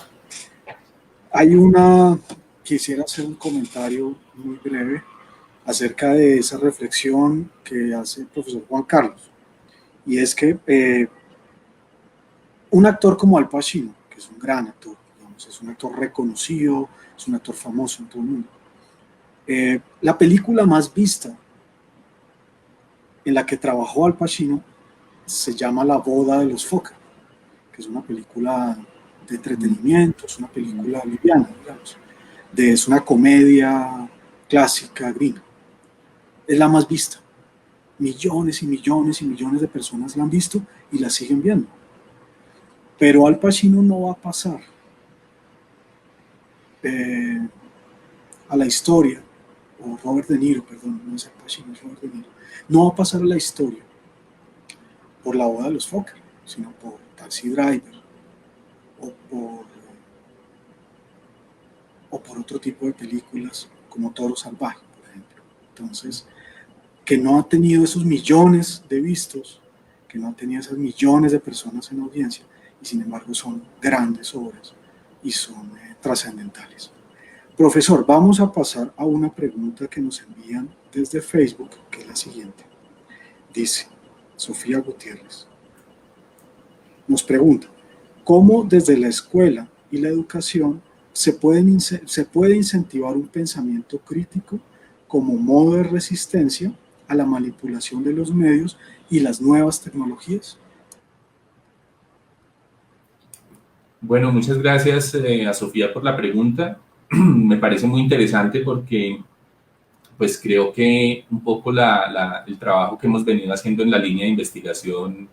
quisiera hacer un comentario muy breve acerca de esa reflexión que hace el profesor Juan Carlos. Y es que un actor como Al Pacino, que es un gran actor, digamos, es un actor reconocido, es un actor famoso en todo el mundo, la película más vista en la que trabajó Al Pacino se llama La boda de los Fokker, que es una película de entretenimiento, es una película liviana, digamos, es una comedia clásica gringa. Es la más vista. Millones y millones y millones de personas la han visto y la siguen viendo. Pero Al Pacino no va a pasar a la historia, o Robert De Niro, perdón, no es Al Pacino, es Robert De Niro, no va a pasar a la historia por La boda de los Fokker, sino por Taxi Driver o por otro tipo de películas como Toro Salvaje, por ejemplo. Entonces, que no ha tenido esos millones de vistos, que no ha tenido esas millones de personas en audiencia, y sin embargo son grandes obras y son trascendentales. Profesor, vamos a pasar a una pregunta que nos envían desde Facebook, que es la siguiente. Dice Sofía Gutiérrez, nos pregunta, ¿cómo desde la escuela y la educación se puede incentivar un pensamiento crítico como modo de resistencia a la manipulación de los medios y las nuevas tecnologías? Bueno, muchas gracias a Sofía por la pregunta. Me parece muy interesante porque pues creo que un poco el trabajo que hemos venido haciendo en la línea de investigación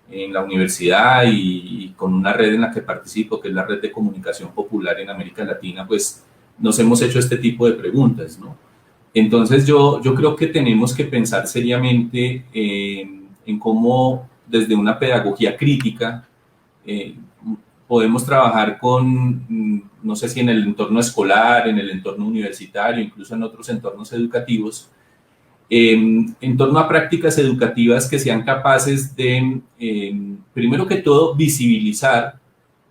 en la universidad y con una red en la que participo, que es la Red de Comunicación Popular en América Latina, pues nos hemos hecho este tipo de preguntas, ¿no? Entonces yo creo que tenemos que pensar seriamente en cómo desde una pedagogía crítica eh, podemos trabajar con, no sé si en el entorno escolar, en el entorno universitario, incluso en otros entornos educativos, en torno a prácticas educativas que sean capaces de, primero que todo, visibilizar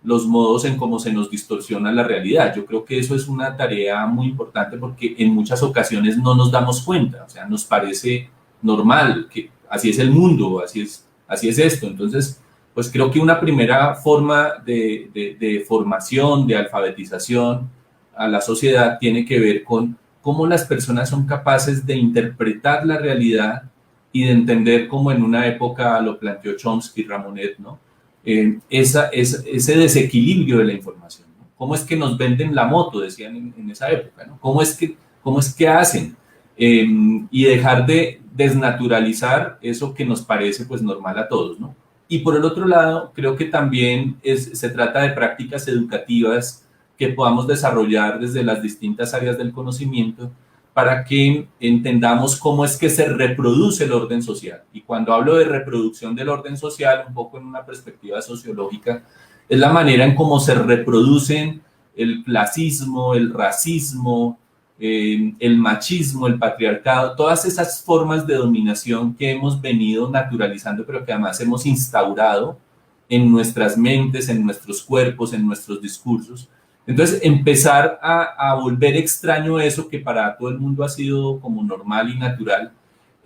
los modos en cómo se nos distorsiona la realidad. Yo creo que eso es una tarea muy importante porque en muchas ocasiones no nos damos cuenta, o sea, nos parece normal, que así es el mundo, así es esto. Entonces, pues creo que una primera forma de formación, de alfabetización a la sociedad tiene que ver con cómo las personas son capaces de interpretar la realidad y de entender, como en una época lo planteó Chomsky, Ramonet, ¿no? Ese desequilibrio de la información, ¿no? ¿Cómo es que nos venden la moto? Decían en esa época, ¿no? ¿Cómo es que hacen? Y dejar de desnaturalizar eso que nos parece pues normal a todos, ¿no? Y por el otro lado, creo que también se trata de prácticas educativas que podamos desarrollar desde las distintas áreas del conocimiento para que entendamos cómo es que se reproduce el orden social. Y cuando hablo de reproducción del orden social, un poco en una perspectiva sociológica, es la manera en cómo se reproducen el clasismo, el racismo, el machismo, el patriarcado, todas esas formas de dominación que hemos venido naturalizando, pero que además hemos instaurado en nuestras mentes, en nuestros cuerpos, en nuestros discursos. Entonces, empezar a volver extraño eso que para todo el mundo ha sido como normal y natural,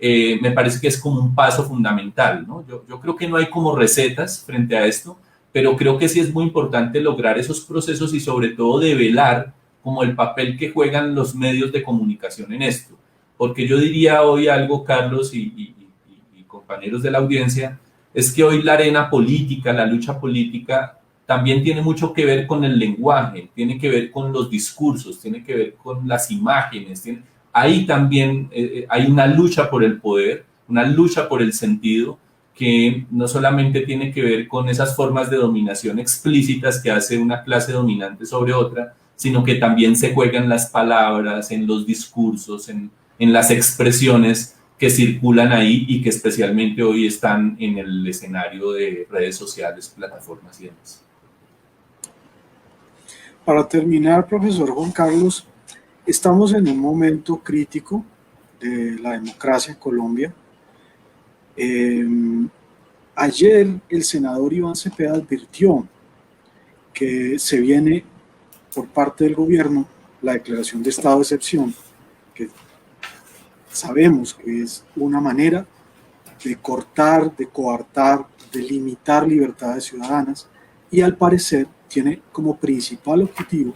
me parece que es como un paso fundamental, ¿no? Yo creo que no hay como recetas frente a esto, pero creo que sí es muy importante lograr esos procesos y sobre todo develar como el papel que juegan los medios de comunicación en esto. Porque yo diría hoy algo, Carlos y compañeros de la audiencia, es que hoy la arena política, la lucha política, también tiene mucho que ver con el lenguaje, tiene que ver con los discursos, tiene que ver con las imágenes. Ahí también hay una lucha por el poder, una lucha por el sentido, que no solamente tiene que ver con esas formas de dominación explícitas que hace una clase dominante sobre otra, sino que también se juegan las palabras, en los discursos, en las expresiones que circulan ahí y que especialmente hoy están en el escenario de redes sociales, plataformas y demás. Para terminar, profesor Juan Carlos, estamos en un momento crítico de la democracia en Colombia. Ayer el senador Iván Cepeda advirtió que se viene por parte del gobierno la declaración de estado de excepción, que sabemos que es una manera de cortar, de coartar, de limitar libertades ciudadanas y al parecer tiene como principal objetivo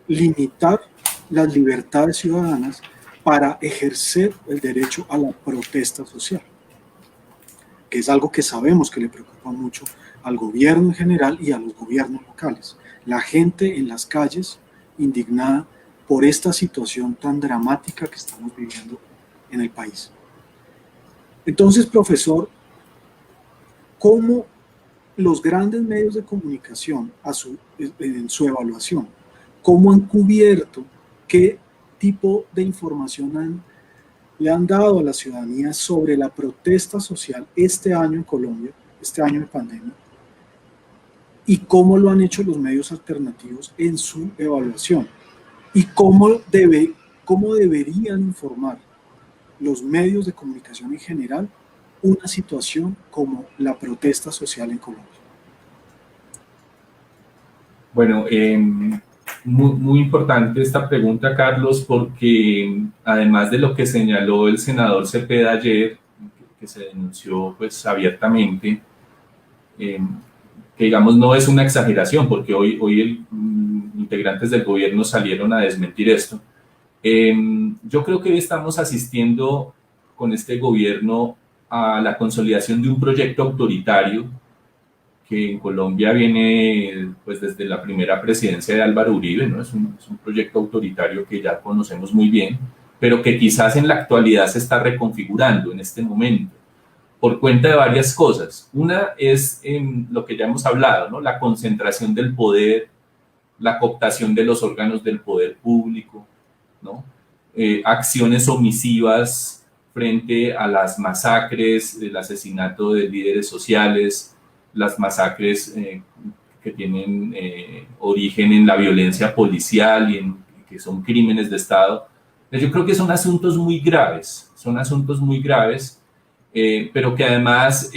limitar las libertades ciudadanas para ejercer el derecho a la protesta social, que es algo que sabemos que le preocupa mucho al gobierno en general y a los gobiernos locales. La gente en las calles indignada por esta situación tan dramática que estamos viviendo en el país. Entonces, profesor, ¿cómo los grandes medios de comunicación en su evaluación, cómo han cubierto, qué tipo de información le han dado a la ciudadanía sobre la protesta social este año en Colombia, este año de pandemia, y cómo lo han hecho los medios alternativos en su evaluación, y cómo deberían informar los medios de comunicación en general una situación como la protesta social en Colombia? Bueno, muy importante esta pregunta, Carlos, porque además de lo que señaló el senador Cepeda ayer, que se denunció pues abiertamente, que digamos no es una exageración, porque hoy integrantes del gobierno salieron a desmentir esto. Yo creo que hoy estamos asistiendo con este gobierno a la consolidación de un proyecto autoritario que en Colombia viene pues desde la primera presidencia de Álvaro Uribe, ¿no? Es un proyecto autoritario que ya conocemos muy bien, pero que quizás en la actualidad se está reconfigurando en este momento, por cuenta de varias cosas. Una es lo que ya hemos hablado, ¿no? La concentración del poder, la cooptación de los órganos del poder público, ¿no? Acciones omisivas frente a las masacres, el asesinato de líderes sociales, las masacres que tienen origen en la violencia policial y que son crímenes de Estado. Yo creo que son asuntos muy graves, pero que además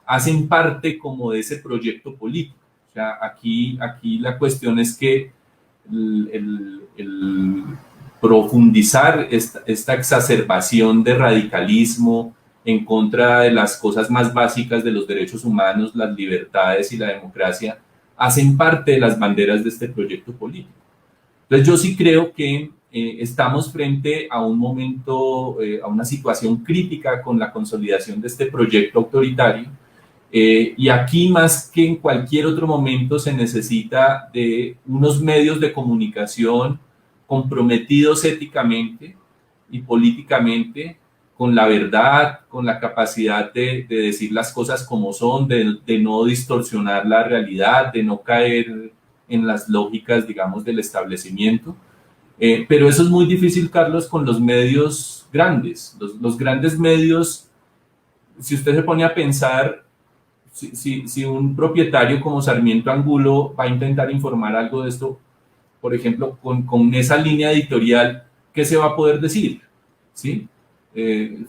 hacen parte como de ese proyecto político. O sea, aquí la cuestión es que el profundizar esta exacerbación de radicalismo en contra de las cosas más básicas de los derechos humanos, las libertades y la democracia, hacen parte de las banderas de este proyecto político. Entonces yo sí creo que estamos frente a un momento, a una situación crítica con la consolidación de este proyecto autoritario, y aquí más que en cualquier otro momento se necesita de unos medios de comunicación comprometidos éticamente y políticamente con la verdad, con la capacidad de decir las cosas como son, de no distorsionar la realidad, de no caer en las lógicas, digamos, del establecimiento. Pero eso es muy difícil, Carlos, con los medios grandes. Los grandes medios, si usted se pone a pensar, si un propietario como Sarmiento Angulo va a intentar informar algo de esto, por ejemplo, con esa línea editorial, ¿qué se va a poder decir? ¿Sí?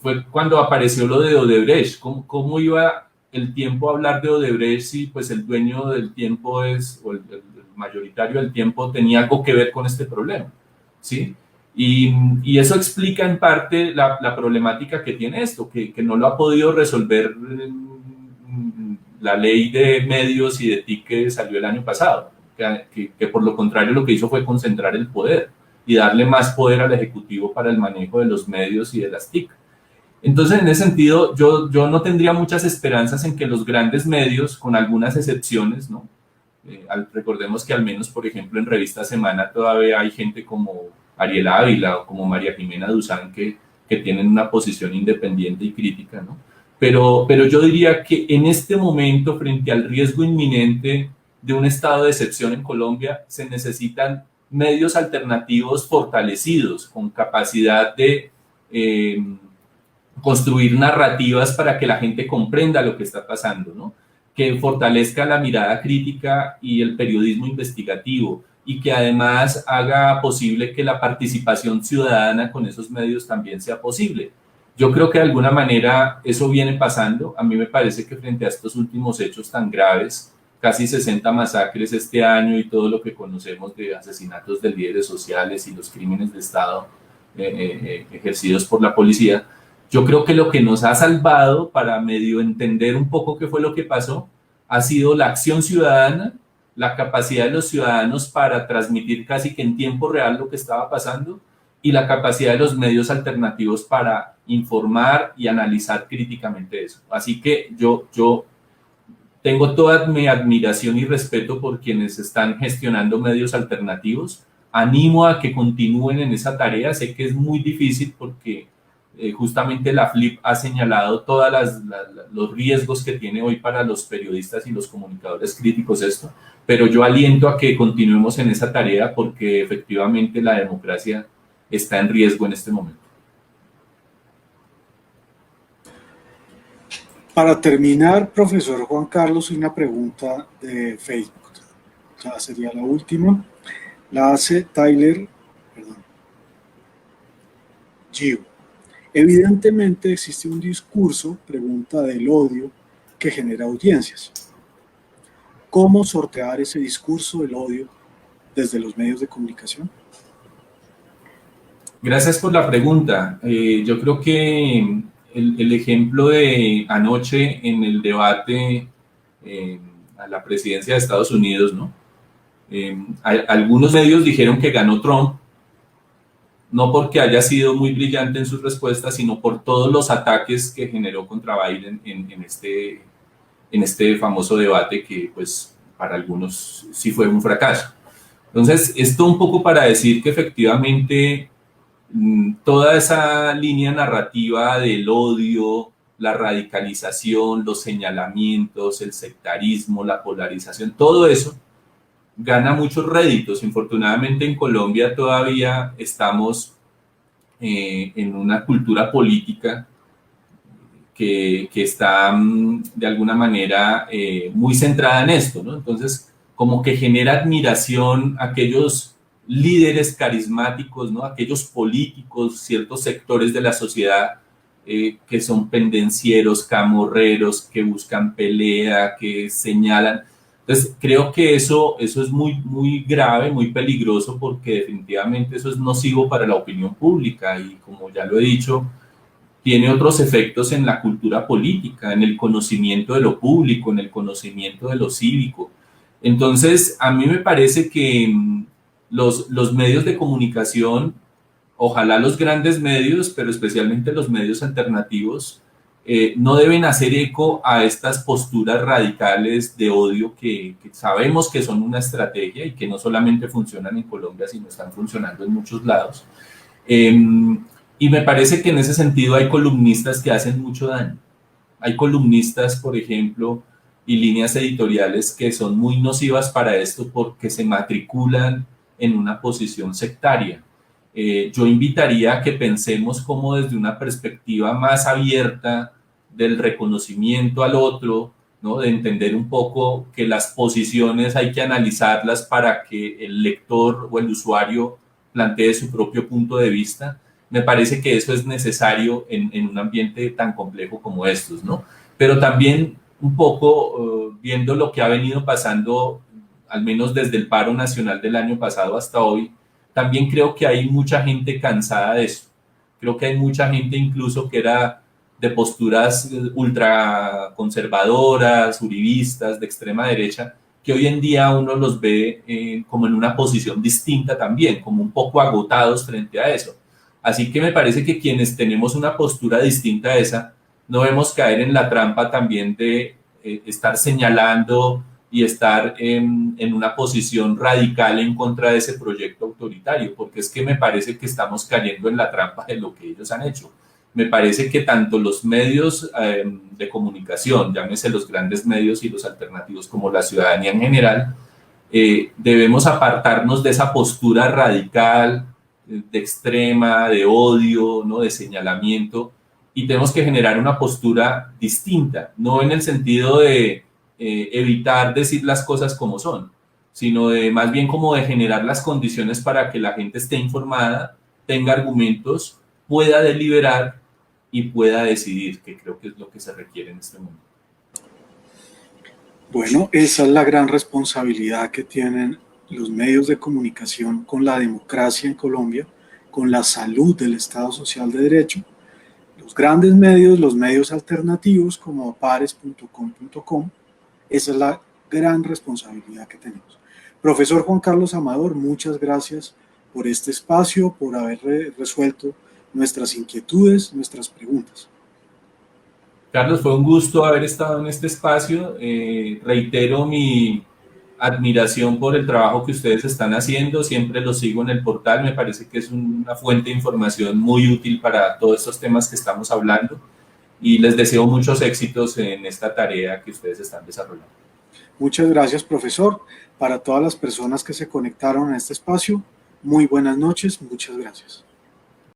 Fue cuando apareció lo de Odebrecht. ¿Cómo iba el Tiempo a hablar de Odebrecht si pues el dueño del Tiempo o el mayoritario del Tiempo tenía algo que ver con este problema? ¿Sí? Y eso explica en parte la problemática que tiene esto, que no lo ha podido resolver la ley de medios y de TIC que salió el año pasado, que por lo contrario lo que hizo fue concentrar el poder y darle más poder al Ejecutivo para el manejo de los medios y de las TIC. Entonces, en ese sentido, yo no tendría muchas esperanzas en que los grandes medios, con algunas excepciones, ¿no? Recordemos que al menos, por ejemplo, en Revista Semana todavía hay gente como Ariel Ávila o como María Jimena Duzán que tienen una posición independiente y crítica, ¿no? Pero yo diría que en este momento, frente al riesgo inminente de un estado de excepción en Colombia, se necesitan medios alternativos fortalecidos, con capacidad de construir narrativas para que la gente comprenda lo que está pasando, ¿no? Que fortalezca la mirada crítica y el periodismo investigativo, y que además haga posible que la participación ciudadana con esos medios también sea posible. Yo creo que de alguna manera eso viene pasando. A mí me parece que frente a estos últimos hechos tan graves, casi 60 masacres este año y todo lo que conocemos de asesinatos de líderes sociales y los crímenes de Estado ejercidos por la policía, yo creo que lo que nos ha salvado para medio entender un poco qué fue lo que pasó ha sido la acción ciudadana, la capacidad de los ciudadanos para transmitir casi que en tiempo real lo que estaba pasando, y la capacidad de los medios alternativos para informar y analizar críticamente eso. Así que yo tengo toda mi admiración y respeto por quienes están gestionando medios alternativos. Animo a que continúen en esa tarea. Sé que es muy difícil porque justamente la FLIP ha señalado todos los riesgos que tiene hoy para los periodistas y los comunicadores críticos esto, pero yo aliento a que continuemos en esa tarea porque efectivamente la democracia está en riesgo en este momento. Para terminar, profesor Juan Carlos, una pregunta de Facebook. Ya sería la última. La hace Tyler Gio. Evidentemente existe un discurso, pregunta, del odio que genera audiencias. ¿Cómo sortear ese discurso del odio desde los medios de comunicación? Gracias por la pregunta. Yo creo que el ejemplo de anoche en el debate a la presidencia de Estados Unidos, ¿no? Algunos medios dijeron que ganó Trump, no porque haya sido muy brillante en sus respuestas, sino por todos los ataques que generó contra Biden en este famoso debate que pues para algunos sí fue un fracaso. Entonces, esto un poco para decir que efectivamente toda esa línea narrativa del odio, la radicalización, los señalamientos, el sectarismo, la polarización, todo eso gana muchos réditos. Infortunadamente en Colombia todavía estamos en una cultura política que está de alguna manera muy centrada en esto, ¿no? Entonces, como que genera admiración a aquellos líderes carismáticos, ¿no? Aquellos políticos, ciertos sectores de la sociedad que son pendencieros, camorreros, que buscan pelea, que señalan. Entonces, creo que eso es muy grave, muy peligroso, porque definitivamente eso es nocivo para la opinión pública y, como ya lo he dicho, tiene otros efectos en la cultura política, en el conocimiento de lo público, en el conocimiento de lo cívico. Entonces, a mí me parece que los medios de comunicación, ojalá los grandes medios, pero especialmente los medios alternativos, no deben hacer eco a estas posturas radicales de odio que sabemos que son una estrategia y que no solamente funcionan en Colombia, sino están funcionando en muchos lados. Y me parece que en ese sentido hay columnistas que hacen mucho daño. Hay columnistas, por ejemplo, y líneas editoriales que son muy nocivas para esto porque se matriculan en una posición sectaria. Yo invitaría a que pensemos como desde una perspectiva más abierta del reconocimiento al otro, ¿no? De entender un poco que las posiciones hay que analizarlas para que el lector o el usuario plantee su propio punto de vista. Me parece que eso es necesario en un ambiente tan complejo como estos, ¿no? Pero también un poco viendo lo que ha venido pasando, al menos desde el paro nacional del año pasado hasta hoy, también creo que hay mucha gente cansada de eso. Creo que hay mucha gente incluso que era de posturas ultraconservadoras, uribistas, de extrema derecha, que hoy en día uno los ve como en una posición distinta también, como un poco agotados frente a eso. Así que me parece que quienes tenemos una postura distinta a esa, no debemos caer en la trampa también de estar señalando y estar en una posición radical en contra de ese proyecto autoritario, porque es que me parece que estamos cayendo en la trampa de lo que ellos han hecho. Me parece que tanto los medios de comunicación, llámese los grandes medios y los alternativos, como la ciudadanía en general, debemos apartarnos de esa postura radical, de extrema, de odio, ¿no? De señalamiento, y tenemos que generar una postura distinta, no en el sentido de evitar decir las cosas como son, sino de más bien como de generar las condiciones para que la gente esté informada, tenga argumentos, pueda deliberar y pueda decidir, que creo que es lo que se requiere en este momento. Bueno, esa es la gran responsabilidad que tienen los medios de comunicación con la democracia en Colombia, con la salud del Estado Social de Derecho. Los grandes medios, los medios alternativos como pares.com.com, esa es la gran responsabilidad que tenemos. Profesor Juan Carlos Amador, muchas gracias por este espacio, por haber resuelto nuestras inquietudes, nuestras preguntas. Carlos, fue un gusto haber estado en este espacio. Reitero mi admiración por el trabajo que ustedes están haciendo. Siempre lo sigo en el portal. Me parece que es una fuente de información muy útil para todos estos temas que estamos hablando. Y les deseo muchos éxitos en esta tarea que ustedes están desarrollando. Muchas gracias, profesor. Para todas las personas que se conectaron a este espacio, muy buenas noches. Muchas gracias.